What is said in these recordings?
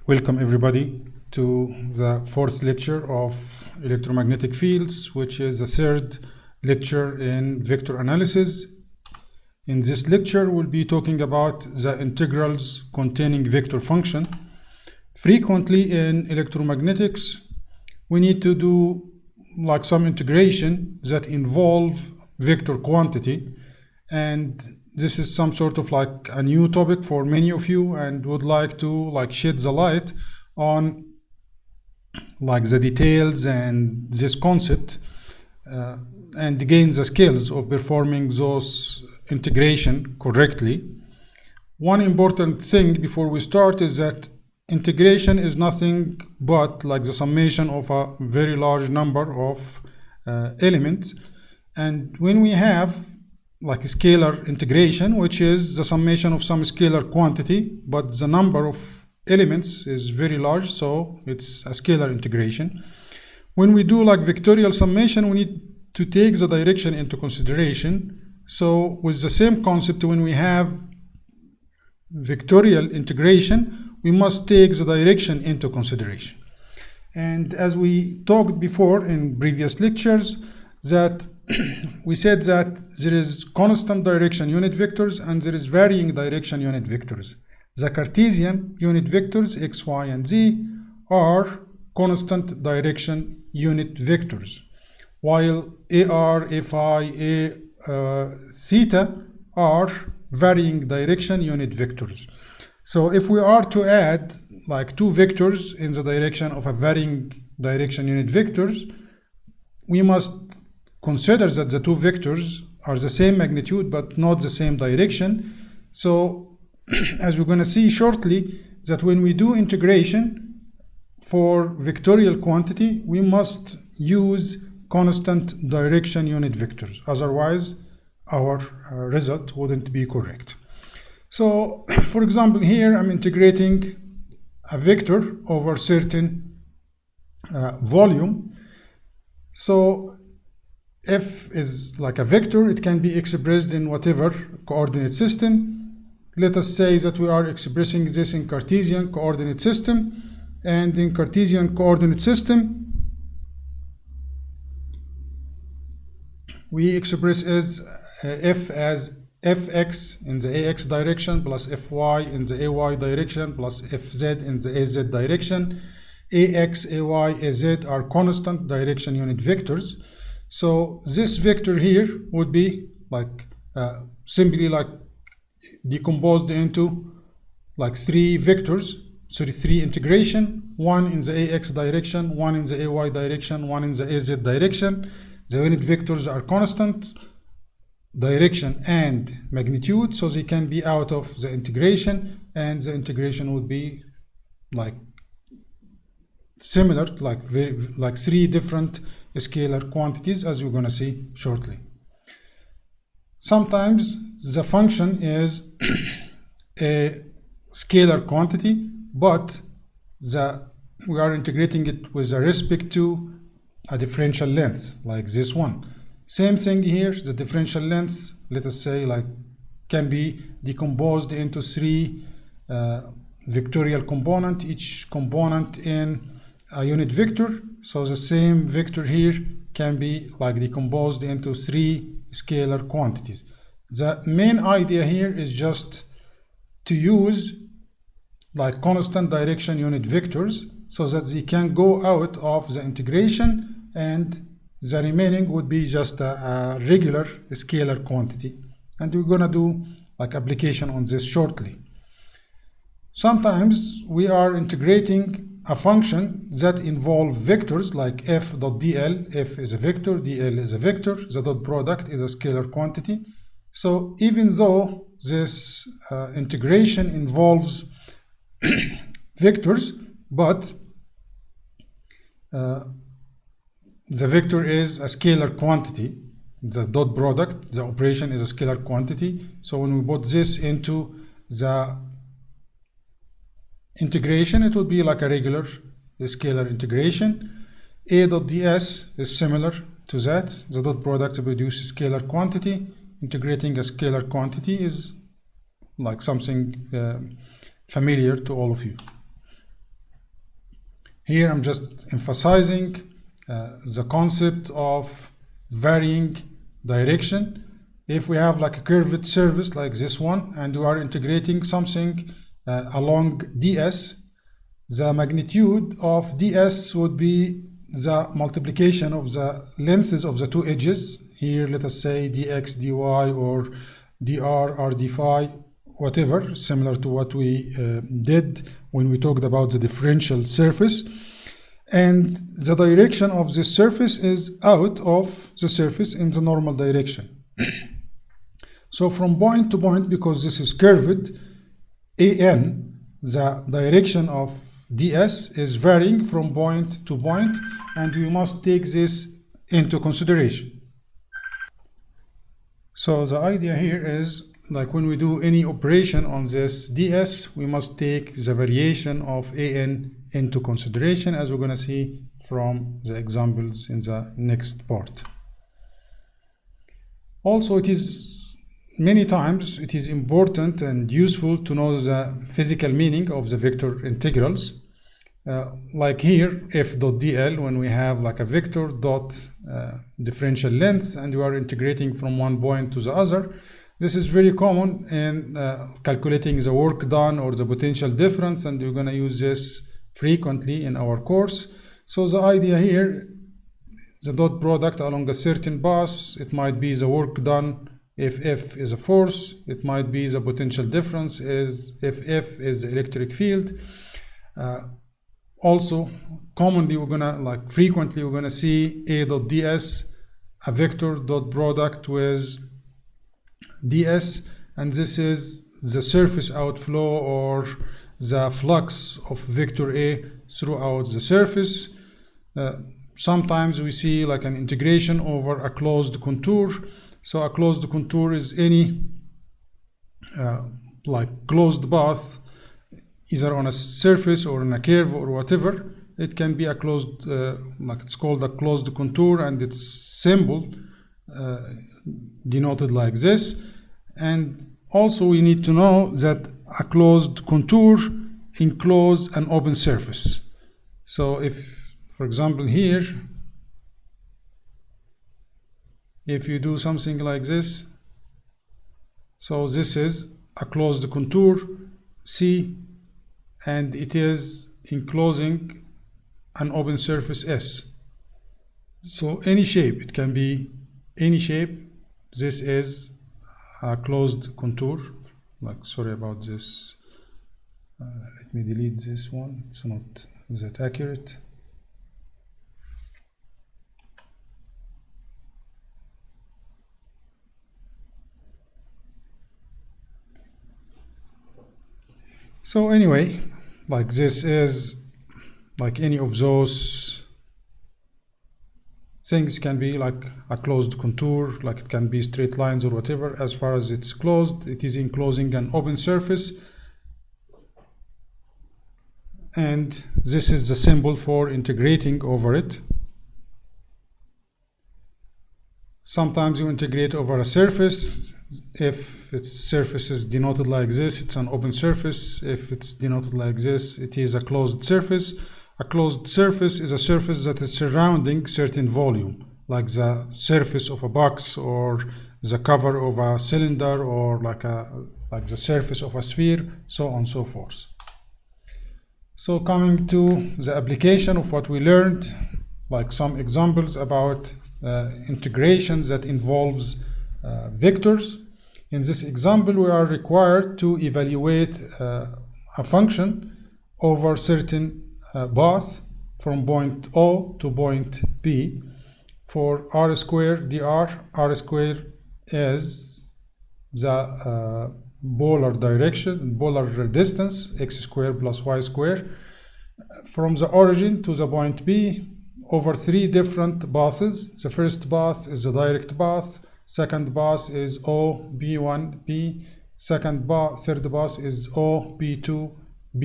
Welcome everybody to the fourth lecture of electromagnetic fields, which is the third lecture in vector analysis. In this lecture, we'll be talking about the integrals containing vector function. Frequently in electromagnetics, we need to do like some integration that involve vector quantity, and this is some sort of like a new topic for many of you, and would like to shed the light on like the details and this concept and gain the skills of performing those integration correctly. One important thing before we start is that integration is nothing but like the summation of a very large number of elements, and when we have like a scalar integration, which is the summation of some scalar quantity, but the number of elements is very large, so it's a scalar integration. When we do like vectorial summation, we need to take the direction into consideration. So with the same concept, when we have vectorial integration, we must take the direction into consideration. And as we talked before in previous lectures, that we said that there is constant direction unit vectors and there is varying direction unit vectors. The Cartesian unit vectors x, y, and z are constant direction unit vectors, while AR, Fi, theta are varying direction unit vectors. So if we are to add like two vectors in the direction of a varying direction unit vectors, we must consider that the two vectors are the same magnitude but not the same direction. So as we're going to see shortly, that when we do integration for vectorial quantity, we must use constant direction unit vectors, otherwise our result wouldn't be correct. So for example, here I'm integrating a vector over certain volume. So f is like a vector. It can be expressed in whatever coordinate system. Let us say that we are expressing this in Cartesian coordinate system, and in Cartesian coordinate system we express as f as fx in the ax direction plus fy in the ay direction plus fz in the az direction. Ax, ay, az are constant direction unit vectors. So this vector here would be like simply like decomposed into like three vectors, three integration, one in the ax direction, one in the ay direction, one in the az direction. The unit vectors are constant direction and magnitude, so they can be out of the integration, and the integration would be like similar, like three different scalar quantities, as we're going to see shortly. Sometimes the function is a scalar quantity, but we are integrating it with respect to a differential length, like this one. Same thing here, the differential length, let us say, like can be decomposed into three vectorial components, each component in a unit vector. So the same vector here can be like decomposed into three scalar quantities. The main idea here is just to use like constant direction unit vectors so that they can go out of the integration, and the remaining would be just a regular scalar quantity. And we're going to do like application on this shortly. Sometimes we are integrating a function that involves vectors like f dot dl. F is a vector, dl is a vector, the dot product is a scalar quantity. So even though this integration involves vectors, but the vector is a scalar quantity, the dot product, the operation is a scalar quantity. So when we put this into the integration, it would be like a regular scalar integration. A dot ds is similar to that. The dot product produces scalar quantity. Integrating a scalar quantity is like something familiar to all of you. Here I'm just emphasizing the concept of varying direction. If we have like a curved surface like this one, and we are integrating something along ds, the magnitude of ds would be the multiplication of the lengths of the two edges. Here, let us say dx, dy, or dr, r, d phi, whatever, similar to what we did when we talked about the differential surface. And the direction of this surface is out of the surface in the normal direction. So from point to point, because this is curved, an, the direction of ds is varying from point to point, and we must take this into consideration. So the idea here is, like when we do any operation on this ds, we must take the variation of an into consideration, as we're going to see from the examples in the next part. Also, it is many times it is important and useful to know the physical meaning of the vector integrals. Like here, f dot dl, when we have like a vector dot differential length and we are integrating from one point to the other. This is very common in calculating the work done or the potential difference, and we're going to use this frequently in our course. So the idea here, the dot product along a certain path, it might be the work done if F is a force, it might be the potential difference is if F is the electric field. Also, commonly we're gonna, like frequently we're gonna see A dot ds, a vector dot product with ds, and this is the surface outflow or the flux of vector A throughout the surface. Sometimes we see like an integration over a closed contour. So a closed contour is any like closed path, either on a surface or on a curve or whatever. It can be a closed, like it's called a closed contour, and its symbol denoted like this. And also we need to know that a closed contour encloses an open surface. So if, for example, here, if you do something like this, so this is a closed contour C, and it is enclosing an open surface S. So any shape, it can be any shape. This is a closed contour. Like, sorry about this. Let me delete this one. It's not that accurate. So anyway, like this is like any of those things can be like a closed contour, like it can be straight lines or whatever. As far as it's closed, it is enclosing an open surface. And this is the symbol for integrating over it. Sometimes you integrate over a surface. If its surface is denoted like this, it's an open surface. If it's denoted like this, it is a closed surface. A closed surface is a surface that is surrounding certain volume, like the surface of a box or the cover of a cylinder or like the surface of a sphere, so on and so forth. So coming to the application of what we learned, like some examples about integrations that involves vectors. In this example, we are required to evaluate a function over certain path from point O to point P for r squared dr. R squared is the polar direction, polar distance, x squared plus y squared, from the origin to the point P over three different paths. The first path is the direct path. Second path is O B1B. Third path is O B2B.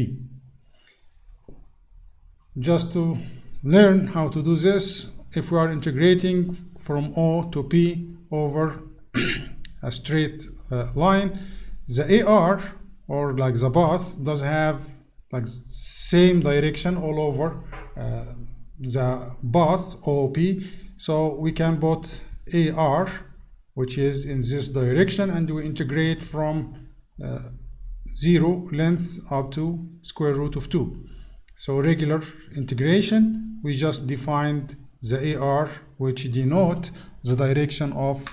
Just to learn how to do this, if we are integrating from O to P over a straight line, the AR, or like the path, does have like same direction all over the path OP. So we can put AR, which is in this direction, and we integrate from 0 length up to square root of 2. So regular integration, we just defined the AR, which denote the direction of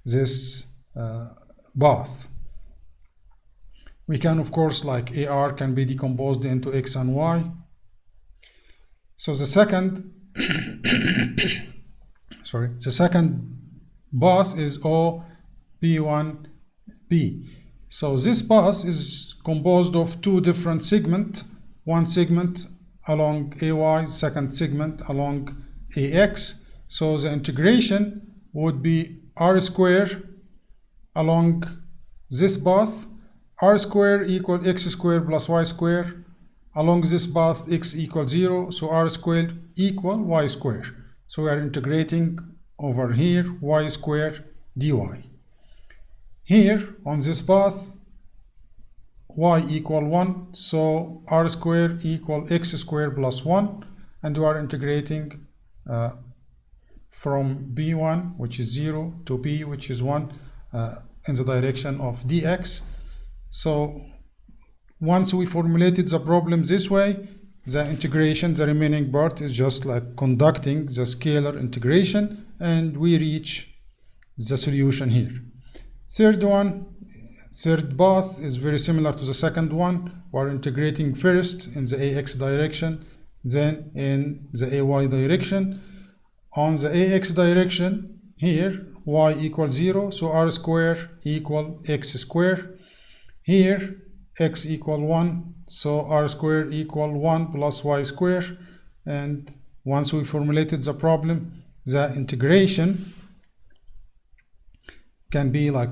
this path. We can, of course, like AR can be decomposed into X and Y. So the second the second path is OP1P. So this path is composed of two different segments, one segment along AY, second segment along AX. So the integration would be R square along this path, R square equal X square plus Y square. Along this path, X equals 0, so R squared equal Y square. So we are integrating over here, Y square dy. Here, on this path, Y equal 1, so R square equal X square plus 1, and we are integrating from B1, which is 0, to P, which is 1, in the direction of dx. So once we formulated the problem this way, the integration, the remaining part is just like conducting the scalar integration, and we reach the solution here. Third path is very similar to the second one. We're integrating first in the AX direction, then in the AY direction. On the AX direction, here, Y equals 0, so R square equal X square. Here, X equal 1, so R square equal 1 plus Y square. And once we formulated the problem, the integration can be like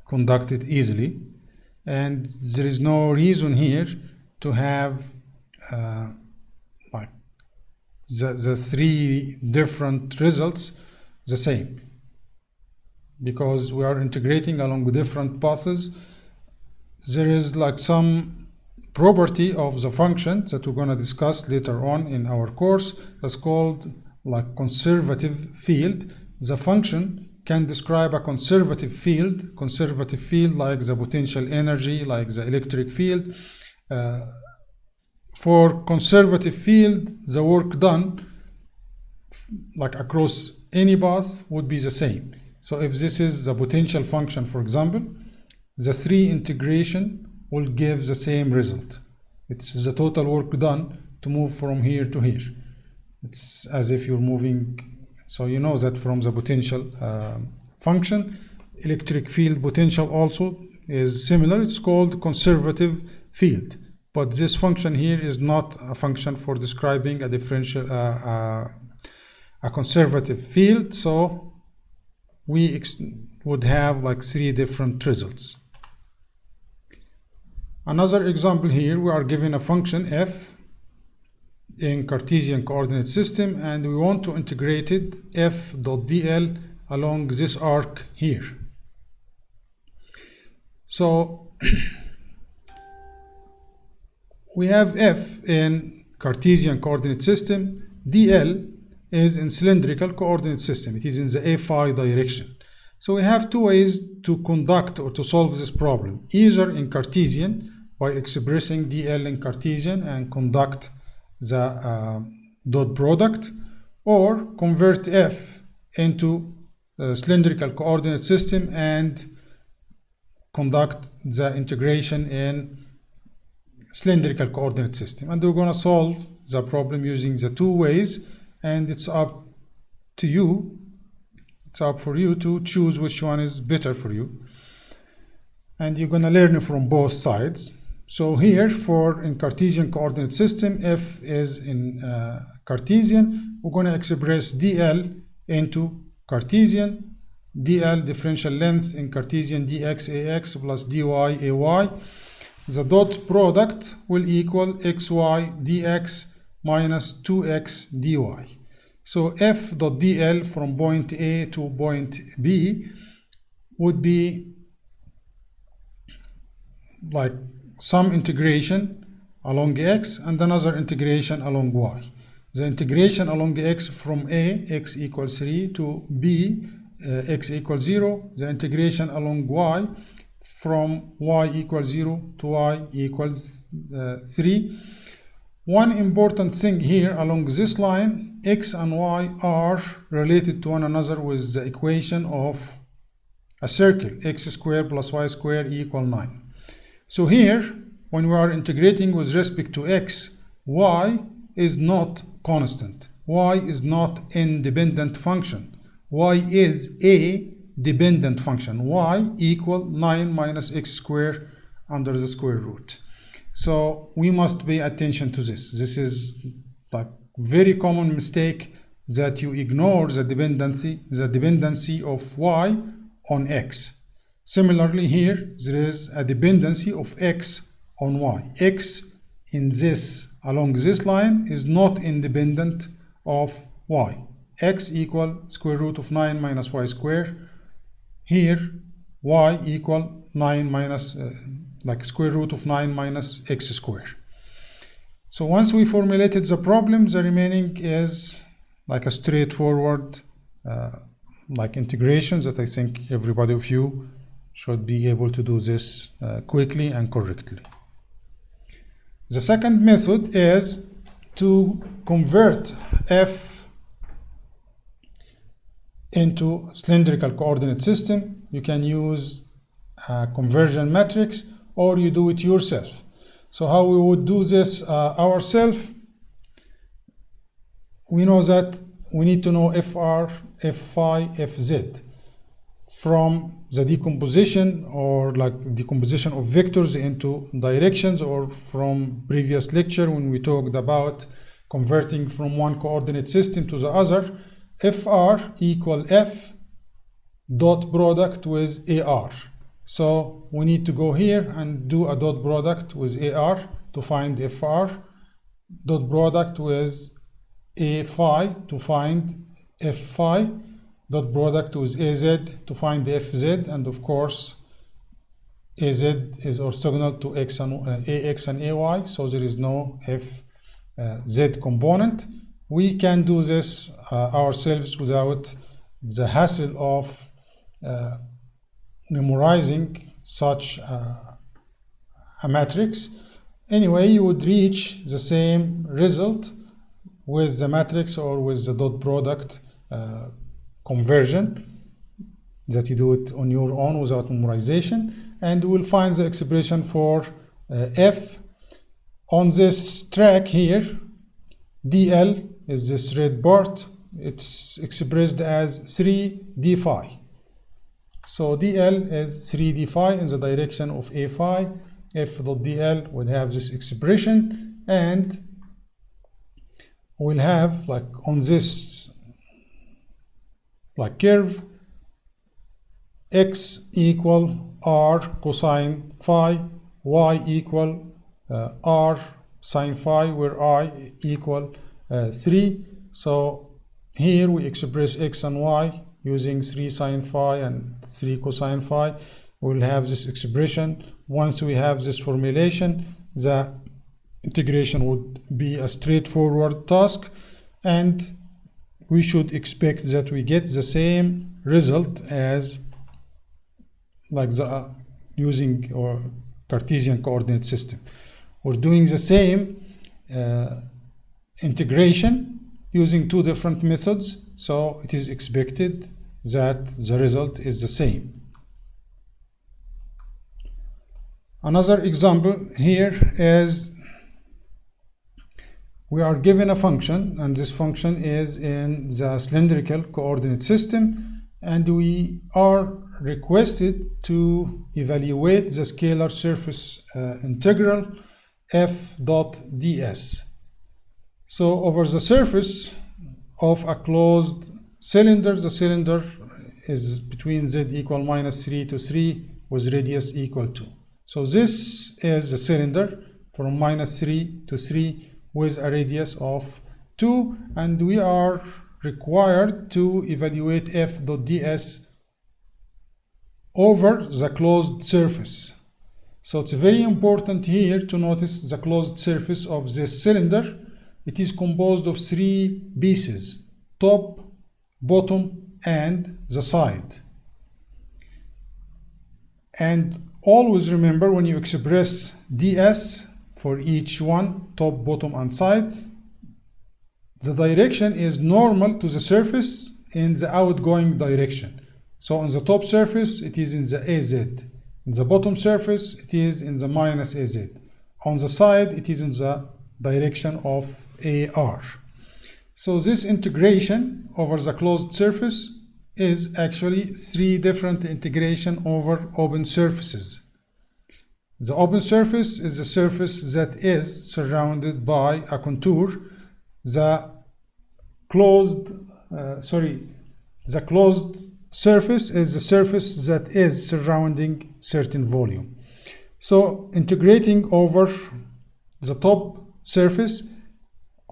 conducted easily, and there is no reason here to have like the three different results the same, because we are integrating along different paths. There is like some property of the function that we're going to discuss later on in our course that's called like conservative field. The function can describe a conservative field like the potential energy, like the electric field. For conservative field, the work done like across any path would be the same. So if this is the potential function, for example, the three integration will give the same result. It's the total work done to move from here to here. It's as if you're moving. So you know that from the potential function, electric field potential also is similar. It's called conservative field. But this function here is not a function for describing a differential, a conservative field. So we would have like three different results. Another example here, we are given a function f in Cartesian coordinate system, and we want to integrate it f dot dl along this arc here. So we have f in Cartesian coordinate system, dl is in cylindrical coordinate system. It is in the phi direction. So we have two ways to conduct or to solve this problem, either in Cartesian by expressing dl in Cartesian and conduct the dot product, or convert f into a cylindrical coordinate system and conduct the integration in cylindrical coordinate system. And we're going to solve the problem using the two ways, and it's up to you. It's up for you to choose which one is better for you. And you're going to learn from both sides. So here in Cartesian coordinate system, f is in Cartesian. We're going to express dl into Cartesian, dl differential length in Cartesian dx ax plus dy ay. The dot product will equal xy dx minus 2x dy. So f dot dl from point A to point B would be like some integration along x and another integration along y. the integration along x from a, x equals 3, to b, x equals 0, the integration along y from y equals 0 to y equals 3. One important thing here along this line, x and y are related to one another with the equation of a circle, x squared plus y squared equal 9. So here, when we are integrating with respect to x, y is not constant. Y is not independent function. Y is a dependent function. Y equal 9 minus x squared under the square root. So we must pay attention to this. This is like very common mistake that you ignore the dependency of y on x. Similarly here, there is a dependency of x on y. X along this line is not independent of y. X equal square root of 9 minus y squared. Here, y equal 9 minus, like square root of 9 minus x squared. So once we formulated the problem, the remaining is like a straightforward like integrations that I think everybody of you should be able to do this quickly and correctly. The second method is to convert f into cylindrical coordinate system. You can use a conversion matrix or you do it yourself. So how we would do this ourselves, we know that we need to know fr, phi, fz from the decomposition or like decomposition of vectors into directions, or from previous lecture when we talked about converting from one coordinate system to the other. Fr equal f dot product with AR. So we need to go here and do a dot product with AR to find FR, dot product with A phi to find F phi, dot product with AZ to find FZ, and of course AZ is orthogonal to AX and AY, so there is no FZ component. We can do this ourselves without the hassle of memorizing such a matrix. Anyway, you would reach the same result with the matrix or with the dot product conversion, that you do it on your own without memorization, and we'll find the expression for f. On this track here, dl is this red part. It's expressed as 3 d phi. So dl is 3 d phi in the direction of a phi. F dot dl would have this expression, and we'll have like on this like curve, x equal r cosine phi, y equal r sine phi, where I equal 3. So here we express x and y using 3 sine phi and 3 cosine phi. We'll have this expression. Once we have this formulation, the integration would be a straightforward task, and we should expect that we get the same result as like the using or Cartesian coordinate system. We're doing the same integration using two different methods, so it is expected that the result is the same. Another example here is we are given a function, and this function is in the cylindrical coordinate system, and we are requested to evaluate the scalar surface integral f dot ds. So over the surface of a closed cylinder, the cylinder is between z equal minus 3 to 3 with radius equal 2. So this is the cylinder from minus 3 to 3 with a radius of 2, and we are required to evaluate f dot ds over the closed surface. So it's very important here to notice the closed surface of this cylinder. it is composed of three pieces: top, bottom, and the side. And always remember, when you express ds for each one, top, bottom, and side, the direction is normal to the surface in the outgoing direction. So on the top surface, it is in the AZ. In the bottom surface, it is in the minus AZ. On the side, it is in the direction of AR. So this integration over the closed surface is actually three different integration over open surfaces. The open surface is the surface that is surrounded by a contour. The closed surface is the surface that is surrounding certain volume. So integrating over the top surface,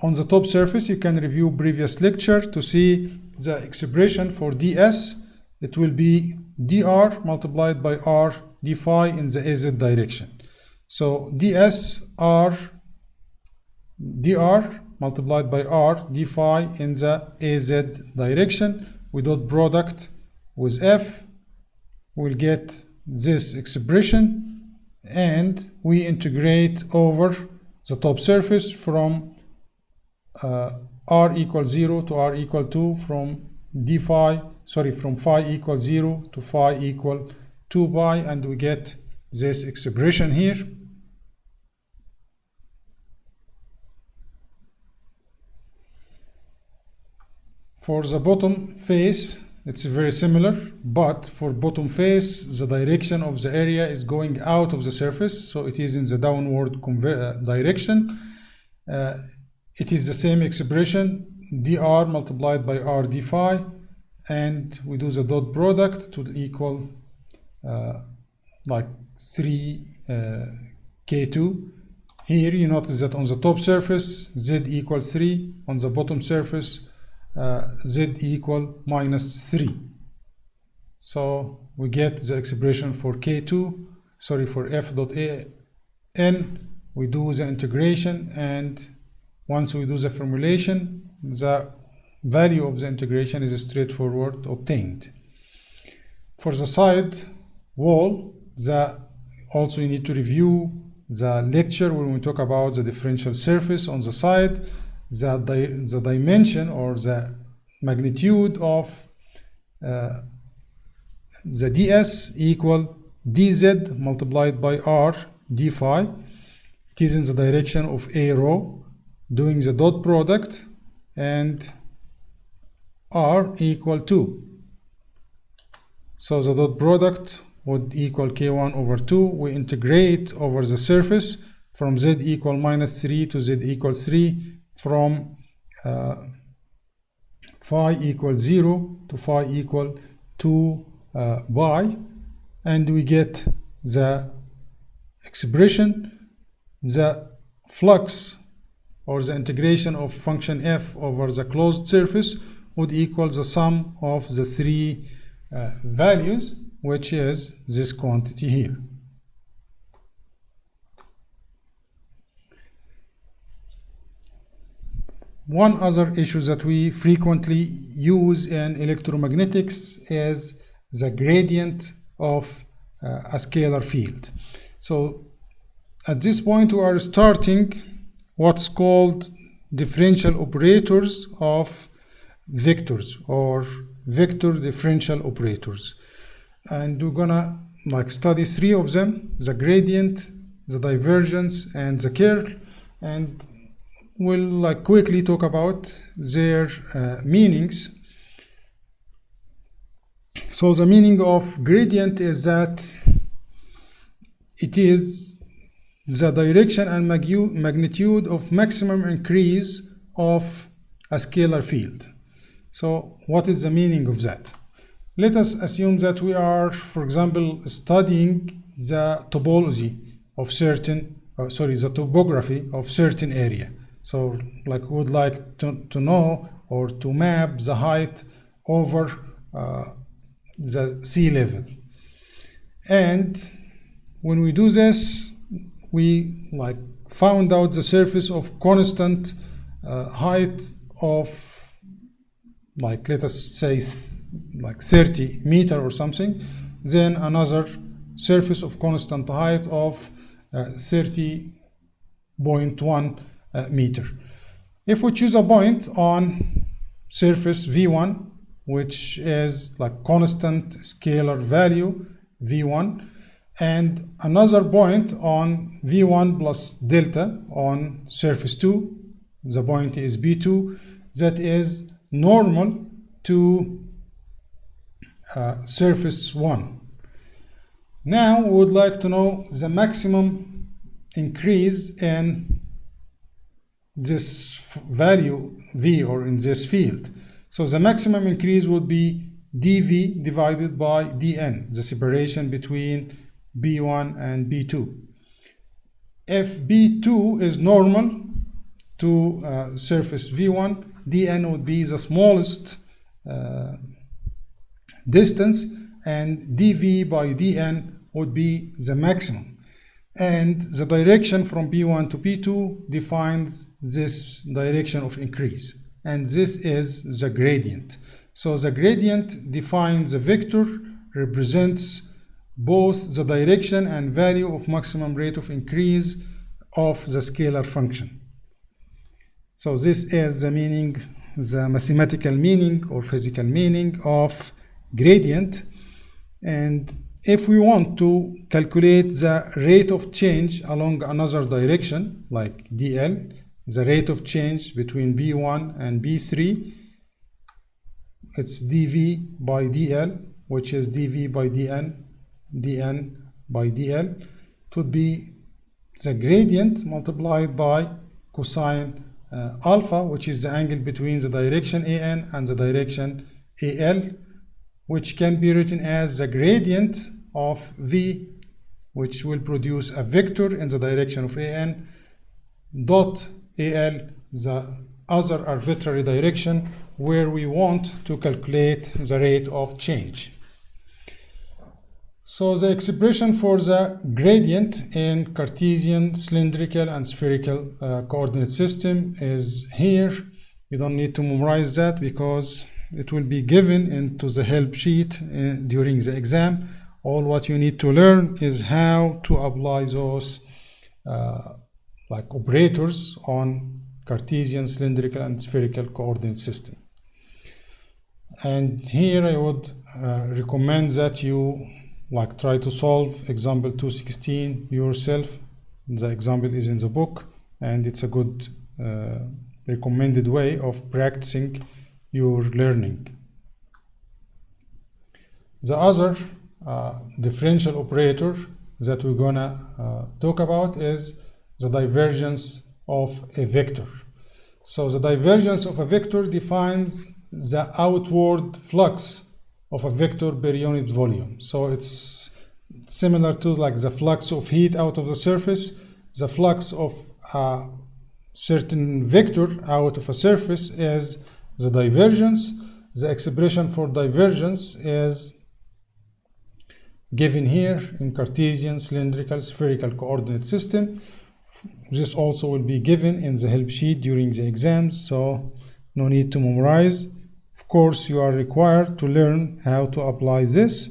on the top surface you can review previous lecture to see the expression for ds. It will be dr multiplied by r d phi in the AZ direction. So ds r dr multiplied by r d phi in the AZ direction. We dot product with f, we'll get this expression, and we integrate over the top surface from r equals 0 to r equal 2, from phi equals 0 to phi equal 2 pi, and we get this expression here. For the bottom face, it's very similar, but for bottom face, the direction of the area is going out of the surface, so it is in the downward direction. It is the same expression, dr multiplied by r d phi, and we do the dot product to equal like 3 k2. Here you notice that on the top surface z equals 3, on the bottom surface z equal minus 3. So we get the expression for k2, for f dot n. We do the integration, and once we do the formulation, the value of the integration is straightforward obtained. For the side wall, also you need to review the lecture when we talk about the differential surface on the side. The dimension or the magnitude of the ds equal dz multiplied by r d phi. It is in the direction of a rho, doing the dot product, and r equal 2. So the dot product would equal k1 over 2. We integrate over the surface from z equal minus 3 to z equal 3, from phi equal 0 to phi equal 2 pi, and we get the expression. The flux or the integration of function f over the closed surface would equal the sum of the three values, which is this quantity here. One other issue that we frequently use in electromagnetics is the gradient of a scalar field. So at this point we are starting what's called differential operators of vectors, or vector differential operators, and we're gonna study three of them: the gradient, the divergence, and the curl, and we'll quickly talk about their meanings. So the meaning of gradient is that it is the direction and magnitude of maximum increase of a scalar field. So what is the meaning of that? Let us assume that we are, for example, studying the topology of certain, the topography of certain area. So we would like to know or to map the height over the sea level. And when we do this, we found out the surface of constant height of, like, let us say like 30 meter or something, then another surface of constant height of 30.1 meter. If we choose a point on surface V1, which is like constant scalar value V1, and another point on V1 plus delta on surface 2, the point is B2, that is normal to surface 1. Now we would like to know the maximum increase in this value V, or in this field. So the maximum increase would be dV divided by dN, the separation between B1 and B2. If B2 is normal to surface V1, dN would be the smallest distance, and dV by dN would be the maximum. And the direction from B1 to B2 defines this direction of increase, and this is the gradient. So the gradient defines the vector, represents both the direction and value of maximum rate of increase of the scalar function. So this is the meaning, the mathematical meaning or physical meaning of gradient. And if we want to calculate the rate of change along another direction, like dl, the rate of change between B1 and B3, it's dV by dl, which is dV by dN, dN by dl. It would be the gradient multiplied by cosine alpha, which is the angle between the direction AN and the direction AL, which can be written as the gradient of V, which will produce a vector in the direction of AN, dot AL, the other arbitrary direction where we want to calculate the rate of change. So the expression for the gradient in Cartesian, cylindrical, and spherical coordinate system is here. You don't need to memorize that because it will be given into the help sheet during the exam. All what you need to learn is how to apply those like operators on Cartesian, cylindrical, and spherical coordinate system. And here I would recommend that you try to solve example 216 yourself. The example is in the book, and it's a good recommended way of practicing your learning. The other differential operator that we're gonna talk about is the divergence of a vector. So the divergence of a vector defines the outward flux of a vector per unit volume. So it's similar to like the flux of heat out of the surface. The flux of a certain vector out of a surface is the divergence. The expression for divergence is given here in Cartesian, cylindrical, spherical coordinate system. This also will be given in the help sheet during the exams, so no need to memorize. Of course, you are required to learn how to apply this,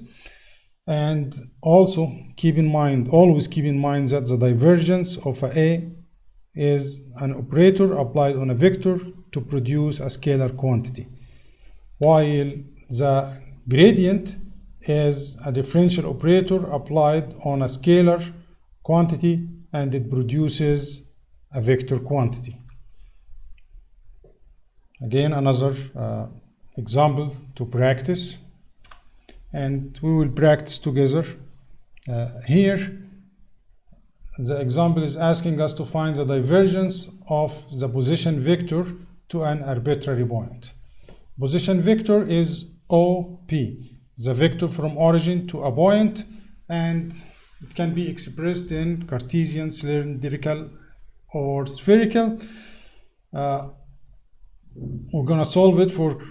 and also keep in mind, always keep in mind that the divergence of A is an operator applied on a vector to produce a scalar quantity, while the gradient is a differential operator applied on a scalar quantity and it produces a vector quantity. Again, another example to practice, and we will practice together. Here, the example is asking us to find the divergence of the position vector to an arbitrary point. Position vector is OP, the vector from origin to a point, and it can be expressed in Cartesian, cylindrical, or spherical. We're going to solve it for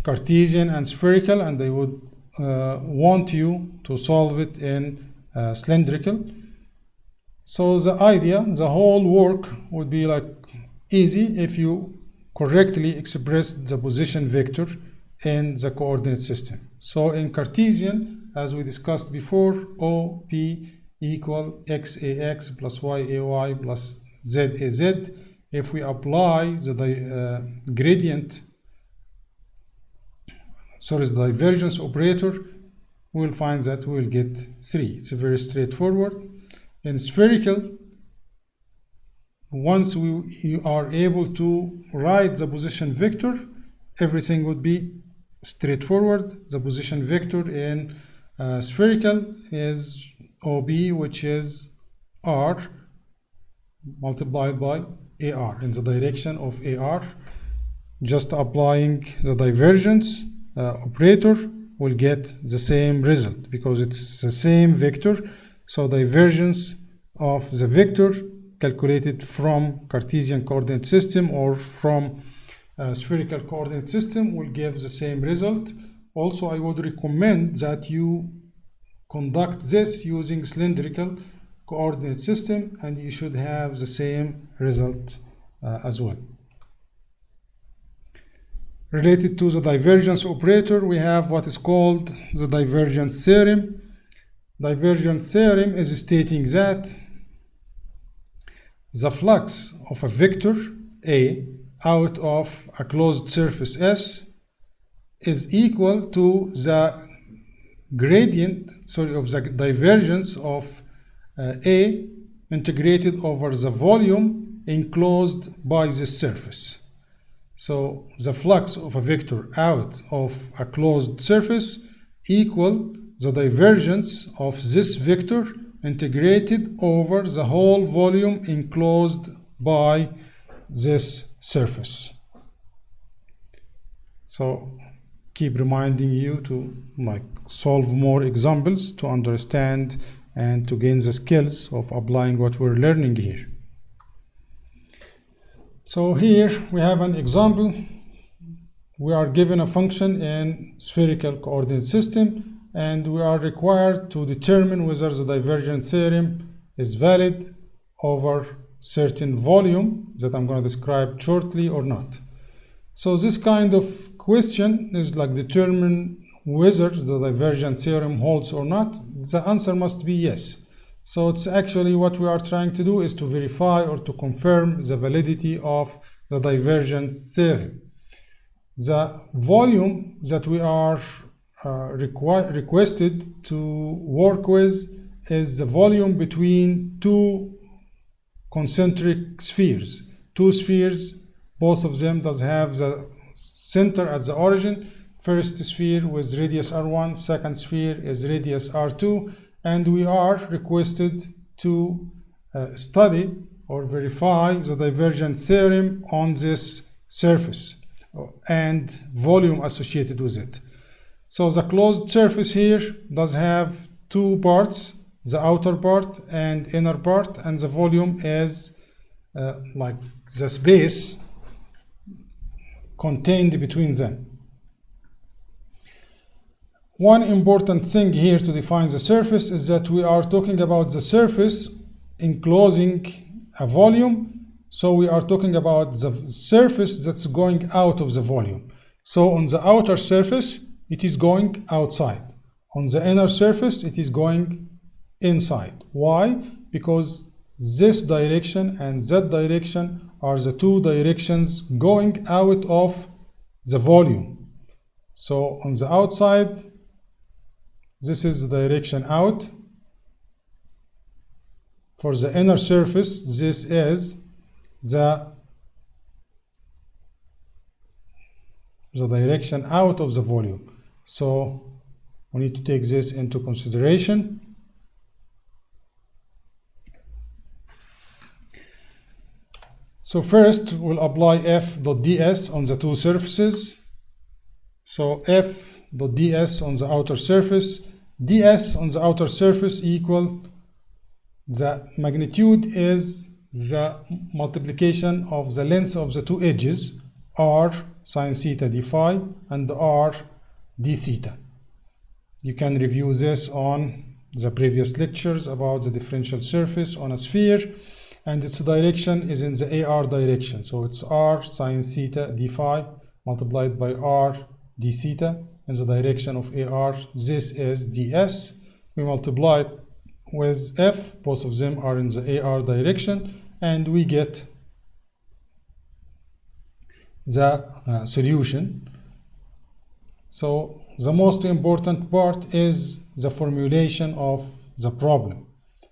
Cartesian and spherical, and I would want you to solve it in cylindrical. So the idea, the whole work would be like easy if you correctly express the position vector in the coordinate system. So in Cartesian, as we discussed before, OP equal XAX plus YAY plus ZAZ. If we apply the the divergence operator, we'll find that we'll get 3. It's very straightforward. In spherical, once you are able to write the position vector, everything would be straightforward. The position vector in spherical is OB, which is R multiplied by AR in the direction of AR. Just applying the divergence operator will get the same result because it's the same vector. So divergence of the vector calculated from Cartesian coordinate system or from spherical coordinate system will give the same result. Also, I would recommend that you conduct this using cylindrical coordinate system, and you should have the same result as well. Related to the divergence operator, we have what is called the divergence theorem. Divergence theorem is stating that the flux of a vector A out of a closed surface S is equal to the gradient, of the divergence of A integrated over the volume enclosed by this surface. So the flux of a vector out of a closed surface equal the divergence of this vector integrated over the whole volume enclosed by this surface. So keep reminding you to solve more examples to understand and to gain the skills of applying what we're learning here. So here we have an example. We are given a function in spherical coordinate system, and we are required to determine whether the divergence theorem is valid over certain volume that I'm going to describe shortly or not. So this kind of question is like determine whether the divergence theorem holds or not. The answer must be yes. So it's actually what we are trying to do is to verify or to confirm the validity of the divergence theorem. The volume that we are requested to work with is the volume between two concentric spheres. Two spheres, both of them does have the center at the origin. First sphere with radius R1, second sphere is radius R2, and we are requested to study or verify the divergence theorem on this surface and volume associated with it. So the closed surface here does have two parts, the outer part and inner part, and the volume is like the space contained between them. One important thing here to define the surface is that we are talking about the surface enclosing a volume. So we are talking about the surface that's going out of the volume. So on the outer surface, it is going outside. On the inner surface, it is going inside. Why? Because this direction and that direction are the two directions going out of the volume. So on the outside, this is the direction out. For the inner surface, this is the direction out of the volume. So we need to take this into consideration. So first we'll apply f.ds on the two surfaces. So f.ds on the outer surface, ds on the outer surface equal the magnitude is the multiplication of the length of the two edges, r sine theta d phi and r d theta. You can review this on the previous lectures about the differential surface on a sphere. and its direction is in the AR direction. So it's r sine theta d phi multiplied by r d theta in the direction of AR. This is ds. We multiply with f, both of them are in the AR direction, and we get the solution. So the most important part is the formulation of the problem.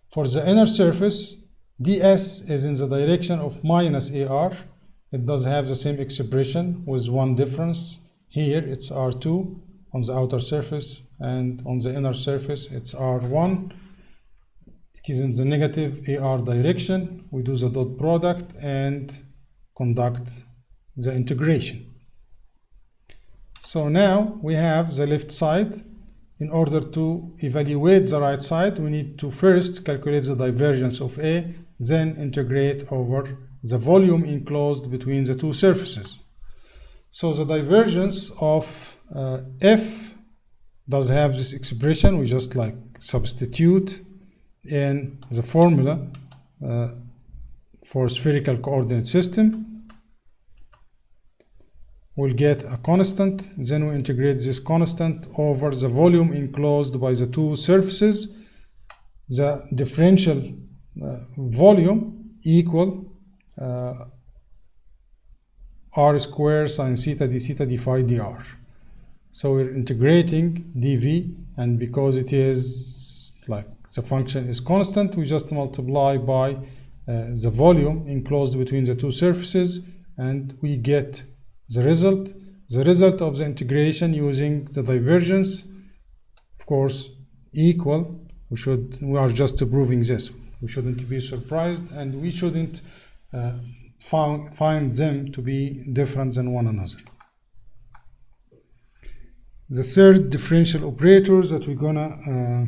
For the inner surface, ds is in the direction of minus AR. It does have the same expression with one difference. Here it's R2 on the outer surface, and on the inner surface it's R1. It is in the negative AR direction. We do the dot product and conduct the integration. So now we have the left side. In order to evaluate the right side, we need to first calculate the divergence of A, then integrate over the volume enclosed between the two surfaces. So the divergence of F does have this expression. We just like substitute in the formula for spherical coordinate system. We'll get a constant, then we integrate this constant over the volume enclosed by the two surfaces. The differential volume equal r squared sine theta d theta d phi dr. So we're integrating dv, and because it is like the function is constant, we just multiply by the volume enclosed between the two surfaces, and we get the result. The result of the integration using the divergence, of course, equal. We are just proving this. We shouldn't be surprised, and we shouldn't find them to be different than one another. The third differential operator that we're gonna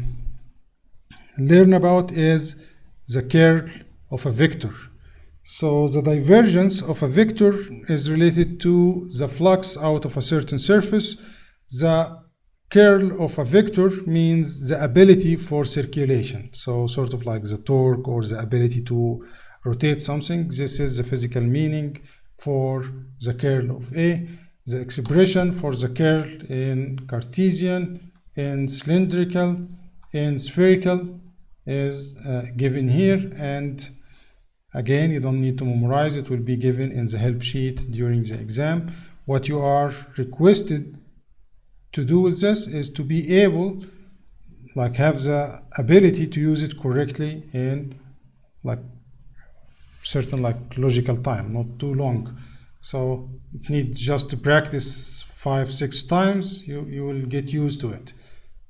learn about is the curl of a vector. So the divergence of a vector is related to the flux out of a certain surface. The curl of a vector means the ability for circulation. So sort of like the torque or the ability to rotate something. This is the physical meaning for the curl of A. The expression for the curl in Cartesian, in cylindrical, in spherical is given here, and again, you don't need to memorize. It will be given in the help sheet during the exam. What you are requested to do with this is to be able, like, have the ability to use it correctly in like certain like logical time, not too long. So it needs just to practice 5-6 times. You will get used to it.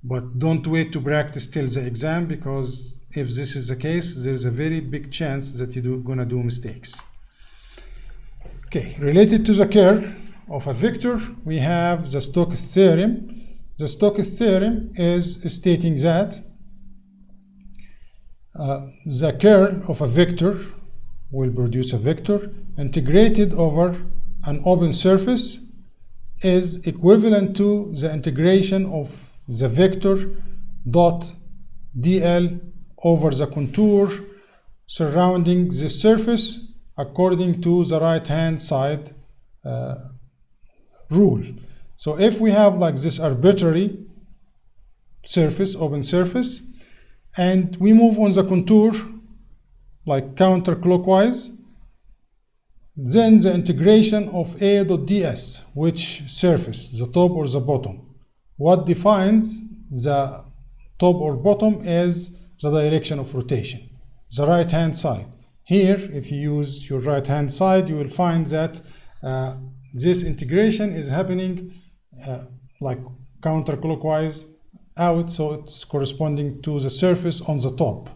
But don't wait to practice till the exam, because if this is the case, there's a very big chance that you're gonna do mistakes. Okay, related to the curl of a vector, we have the Stokes theorem. The Stokes theorem is stating that the curl of a vector will produce a vector integrated over an open surface is equivalent to the integration of the vector dot dl over the contour surrounding this surface according to the right hand side rule. So if we have like this arbitrary surface, open surface, and we move on the contour like counterclockwise, then the integration of A dot ds, which surface, the top or the bottom. What defines the top or bottom is the direction of rotation, the right hand side. Here, if you use your right hand side, you will find that this integration is happening like counterclockwise out, so it's corresponding to the surface on the top.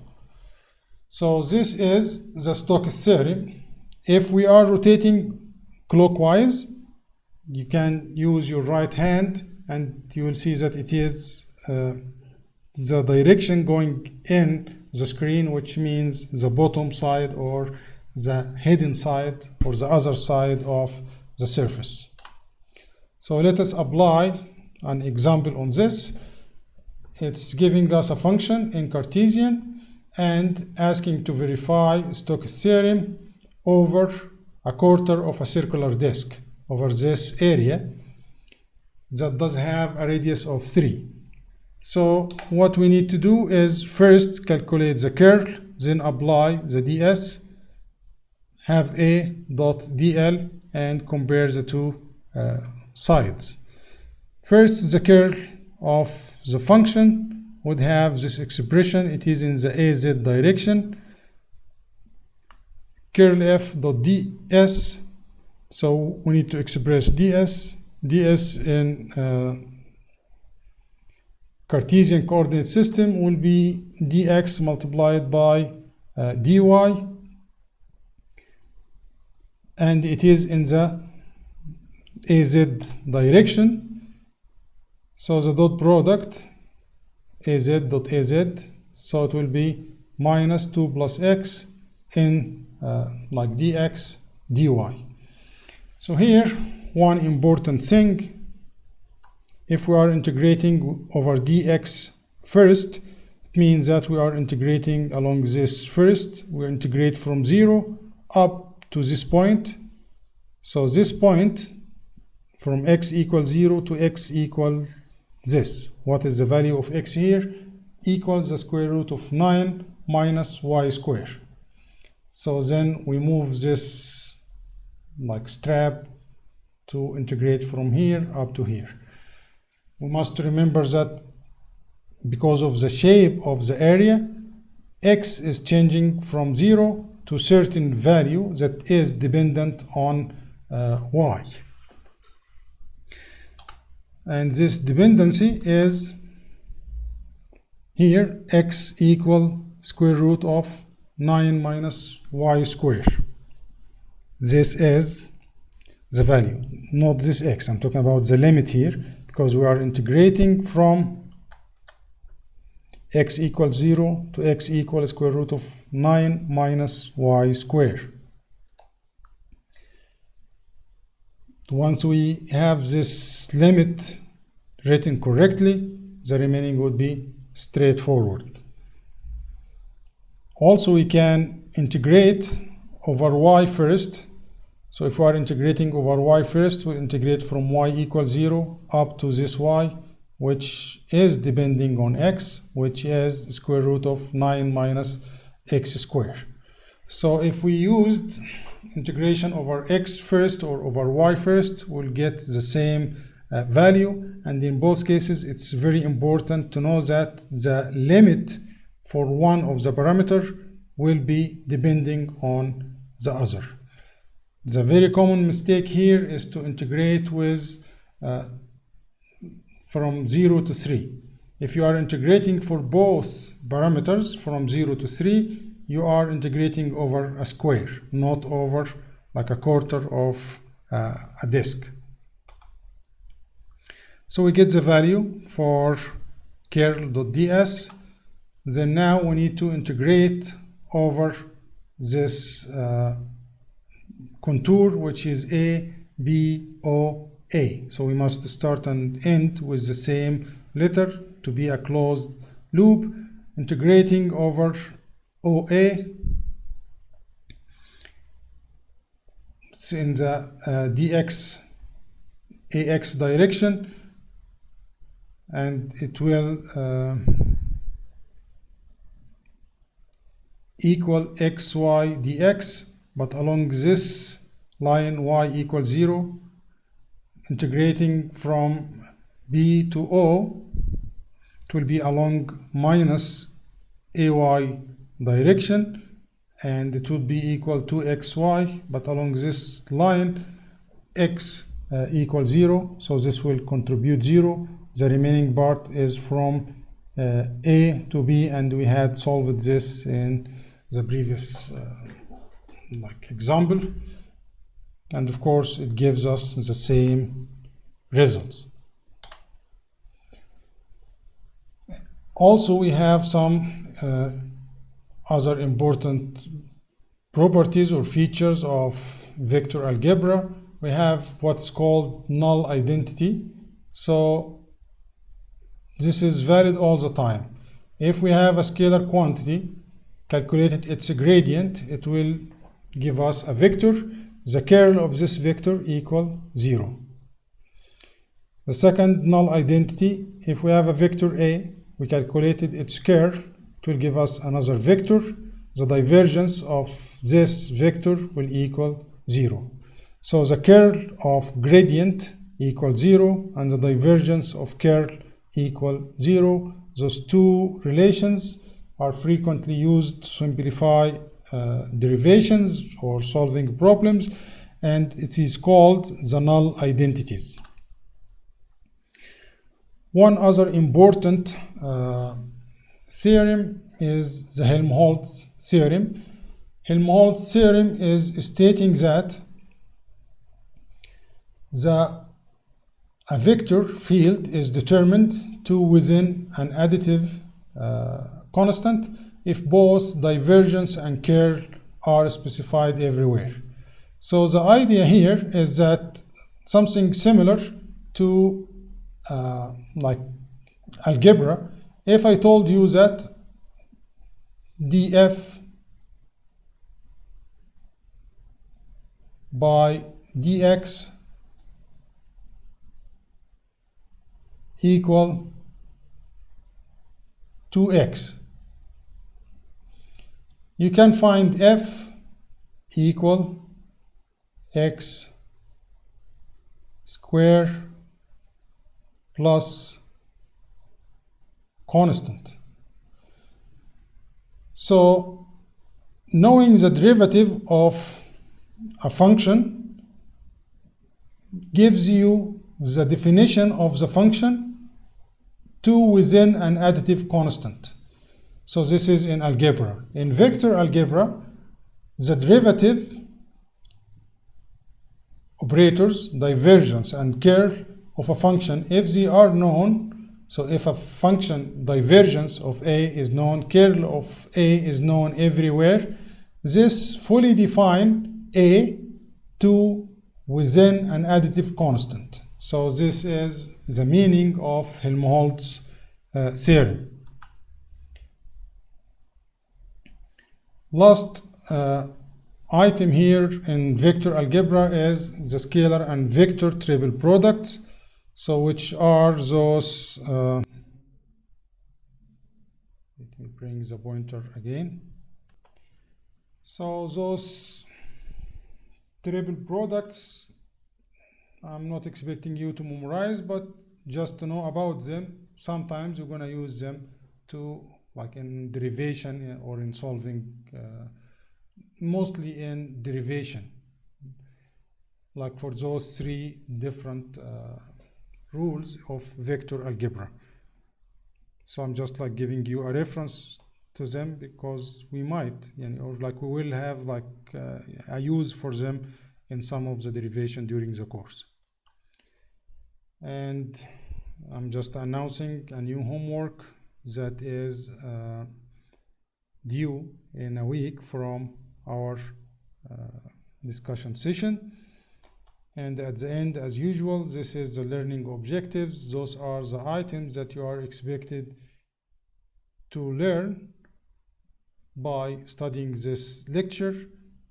So this is the Stokes theorem. If we are rotating clockwise, you can use your right hand and you will see that it is the direction going in the screen, which means the bottom side or the hidden side or the other side of the surface. So let us apply an example on this. It's giving us a function in Cartesian, and asking to verify Stokes theorem over a quarter of a circular disk over this area that does have a radius of 3. So what we need to do is first calculate the curl, then apply the ds, have a dot dl, and compare the two sides. First, the curl of the function would have this expression. It is in the az direction. Curl f dot ds. So we need to express ds. ds in Cartesian coordinate system will be dx multiplied by dy, and it is in the az direction. So the dot product az dot az, so it will be minus 2 plus x in like dx dy. So here one important thing, if we are integrating over dx first, it means that we are integrating along this first. We integrate from 0 up to this point. So this point from x equals 0 to x equals this. What is the value of x here? Equals the square root of 9 minus y square. So then we move this like strap to integrate from here up to here. We must remember that because of the shape of the area, x is changing from 0 to certain value that is dependent on y. And this dependency is here x equal square root of 9 minus y square. This is the value, not this x. I'm talking about the limit here, because we are integrating from x equals 0 to x equals square root of 9 minus y square. Once we have this limit written correctly, the remaining would be straightforward. Also, we can integrate over y first. So if we are integrating over y first, we integrate from y equals 0 up to this y, which is depending on x, which is square root of 9 minus x squared. So if we used integration over x first or over y first, we'll get the same value. And in both cases, it's very important to know that the limit for one of the parameter will be depending on the other. The very common mistake here is to integrate with from 0 to 3. If you are integrating for both parameters from 0 to 3, you are integrating over a square, not over like a quarter of a disk. So we get the value for curl.ds. Then now we need to integrate over this contour, which is A, B, O, A. So we must start and end with the same letter to be a closed loop, integrating over OA. It's in the dx AX direction, and it will equal xy dx, but along this line y equals 0, integrating from B to O, it will be along minus AY direction, and it will be equal to xy, but along this line x equals 0, so this will contribute 0. The remaining part is from A to B, and we had solved this in the previous like example, and of course it gives us the same results. Also, we have some other important properties or features of vector algebra. We have what's called null identity. So this is valid all the time. If we have a scalar quantity calculated its gradient, it will give us a vector. The curl of this vector equal 0. The second null identity, if we have a vector A, we calculated its curl, it will give us another vector. The divergence of this vector will equal 0. So the curl of gradient equals 0 and the divergence of curl equal 0. Those two relations are frequently used to simplify derivations or solving problems, and it is called the null identities. One other important theorem is the Helmholtz theorem. Helmholtz theorem is stating that a vector field is determined to within an additive constant if both divergence and curl are specified everywhere. So the idea here is that something similar to like algebra. If I told you that df by dx equal 2x, you can find f equal x square plus constant. So knowing the derivative of a function gives you the definition of the function to within an additive constant. So this is in algebra. In vector algebra, the derivative operators, divergence and curl of a function, if they are known, so if a function divergence of A is known, curl of A is known everywhere, this fully define A to within an additive constant. So this is the meaning of Helmholtz theorem. Last item here in vector algebra is the scalar and vector triple products. So which are those, let me bring the pointer again. So those triple products, I'm not expecting you to memorize, but just to know about them. Sometimes you're going to use them to, like in derivation or in solving, mostly in derivation, like for those three different rules of vector algebra. So I'm just like giving you a reference to them because we might, or like we will have like a use for them in some of the derivation during the course. And I'm just announcing a new homework that is due in a week from our discussion session. And at the end, as usual, this is the learning objectives. Those are the items that you are expected to learn by studying this lecture.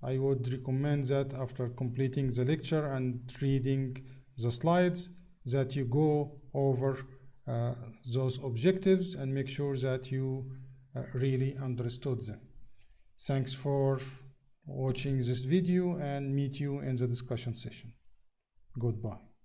I would recommend that after completing the lecture and reading the slides, that you go over those objectives and make sure that you really understood them. Thanks for watching this video and meet you in the discussion session. Goodbye.